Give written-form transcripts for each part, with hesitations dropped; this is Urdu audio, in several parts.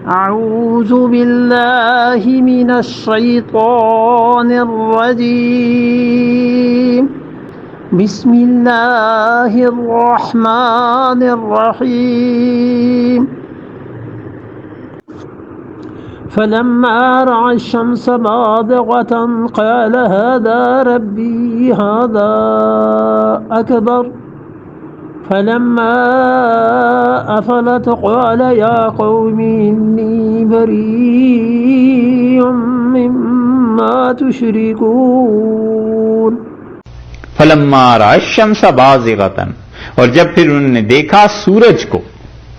أعوذ بالله من الشيطان الرجيم بسم الله الرحمن الرحيم فلما رأى الشمس بازغة قال هذا ربي هذا أكبر فلما أفلت قال يا قوم إني بريء مما تشركون فلما رأى الشمس بازغة، اور جب پھر انہوں نے دیکھا سورج کو.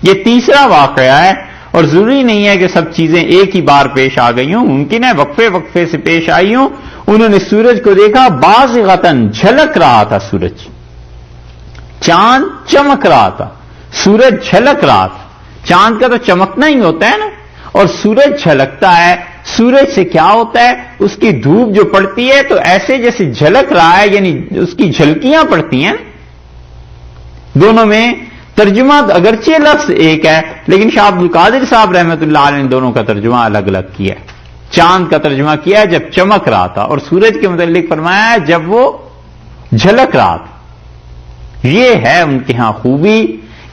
یہ تیسرا واقعہ ہے، اور ضروری نہیں ہے کہ سب چیزیں ایک ہی بار پیش آ گئی ہوں، ممکن ہے وقفے وقفے سے پیش آئی ہوں. انہوں نے سورج کو دیکھا بازغتاً، جھلک رہا تھا سورج، چاند چمک رہا تھا، سورج جھلک رہا تھا. چاند کا تو چمکنا ہی ہوتا ہے نا، اور سورج جھلکتا ہے. سورج سے کیا ہوتا ہے؟ اس کی دھوپ جو پڑتی ہے تو ایسے جیسے جھلک رہا ہے، یعنی اس کی جھلکیاں پڑتی ہیں. دونوں میں ترجمہ اگرچہ لفظ ایک ہے، لیکن شاہ عبد القادر صاحب رحمۃ اللہ علیہ نے دونوں کا ترجمہ الگ الگ کیا ہے. چاند کا ترجمہ کیا ہے جب چمک رہا تھا، اور سورج کے متعلق فرمایا ہے جب وہ جھلک رہا تھا. یہ ہے ان کے ہاں خوبی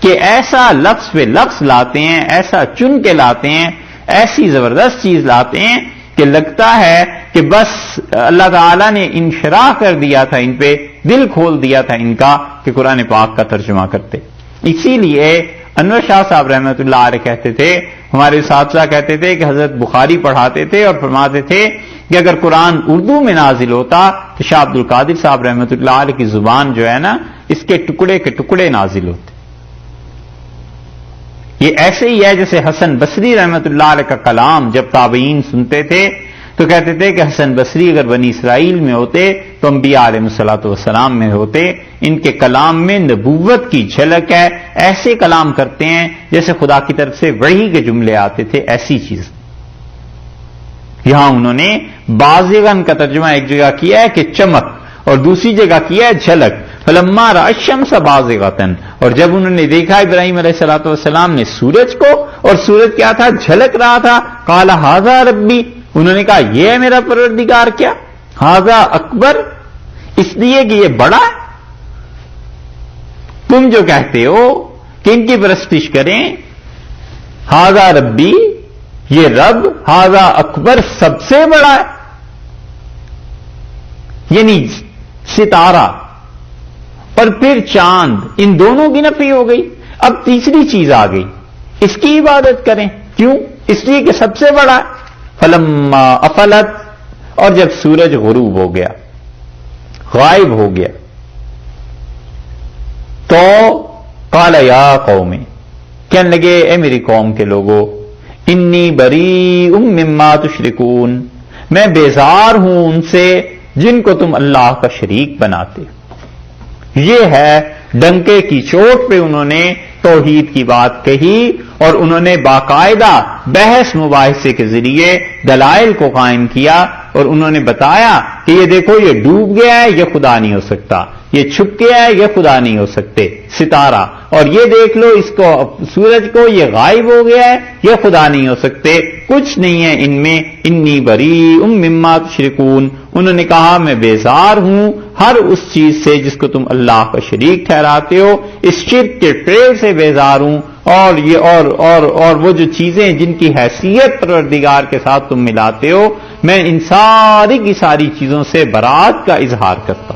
کہ ایسا لفظ پہ لفظ لاتے ہیں، ایسا چن کے لاتے ہیں، ایسی زبردست چیز لاتے ہیں کہ لگتا ہے کہ بس اللہ تعالیٰ نے انشراح کر دیا تھا ان پہ، دل کھول دیا تھا ان کا کہ قرآن پاک کا ترجمہ کرتے. اسی لیے انور شاہ صاحب رحمۃ اللہ علیہ کہتے تھے، ہمارے اساتذہ کہتے تھے کہ حضرت بخاری پڑھاتے تھے اور فرماتے تھے کہ اگر قرآن اردو میں نازل ہوتا تو شاہ عبد القادر صاحب رحمۃ اللہ علیہ کی زبان جو ہے نا، اس کے ٹکڑے نازل ہوتے. یہ ایسے ہی ہے جیسے حسن بصری رحمۃ اللہ علیہ کا کلام جب تابعین سنتے تھے تو کہتے تھے کہ حسن بصری اگر بنی اسرائیل میں ہوتے تو انبیاء علیہ الصلوۃ والسلام میں ہوتے. ان کے کلام میں نبوت کی جھلک ہے، ایسے کلام کرتے ہیں جیسے خدا کی طرف سے وحی کے جملے آتے تھے، ایسی چیز. یہاں انہوں نے بازغن کا ترجمہ ایک جگہ کیا ہے کہ چمک، اور دوسری جگہ کیا ہے جھلک. فلما رأى الشمس بازغة، اور جب انہوں نے دیکھا ابراہیم علیہ الصلوۃ والسلام نے سورج کو، اور سورج کیا تھا؟ جھلک رہا تھا. قال هذا ربی، انہوں نے کہا یہ ہے میرا پروردگار. کیا هذا اکبر، اس لیے کہ یہ بڑا ہے. تم جو کہتے ہو کہ ان کی پرستش کریں، هذا ربی، یہ رب، هذا اکبر، سب سے بڑا ہے. یعنی ستارہ اور پھر چاند، ان دونوں کی نفی ہو گئی. اب تیسری چیز آ گئی، اس کی عبادت کریں. کیوں؟ اس لیے کہ سب سے بڑا ہے. فلما افلت، اور جب سورج غروب ہو گیا، غائب ہو گیا، تو قال یا قوم، کہنے لگے اے میری قوم کے لوگوں، انی بریء مما تشرکون، میں بیزار ہوں ان سے جن کو تم اللہ کا شریک بناتے. یہ ہے ڈنکے کی چوٹ پہ انہوں نے توحید کی بات کہی، اور انہوں نے باقاعدہ بحث مباحثے کے ذریعے دلائل کو قائم کیا، اور انہوں نے بتایا کہ یہ دیکھو یہ ڈوب گیا ہے، یہ خدا نہیں ہو سکتا. یہ چھپ گیا ہے، یہ خدا نہیں ہو سکتے ستارہ. اور یہ دیکھ لو اس کو، سورج کو، یہ غائب ہو گیا ہے، یہ خدا نہیں ہو سکتے. کچھ نہیں ہے ان میں. انی بریء مما تشرکون، انہوں نے کہا میں بیزار ہوں ہر اس چیز سے جس کو تم اللہ کا شریک ٹھہراتے ہو. اس شرک کے فعل سے بیزار ہوں، اور یہ اور وہ جو چیزیں جن کی حیثیت پروردگار کے ساتھ تم ملاتے ہو، میں ان ساری کی ساری چیزوں سے برات کا اظہار کرتا ہوں.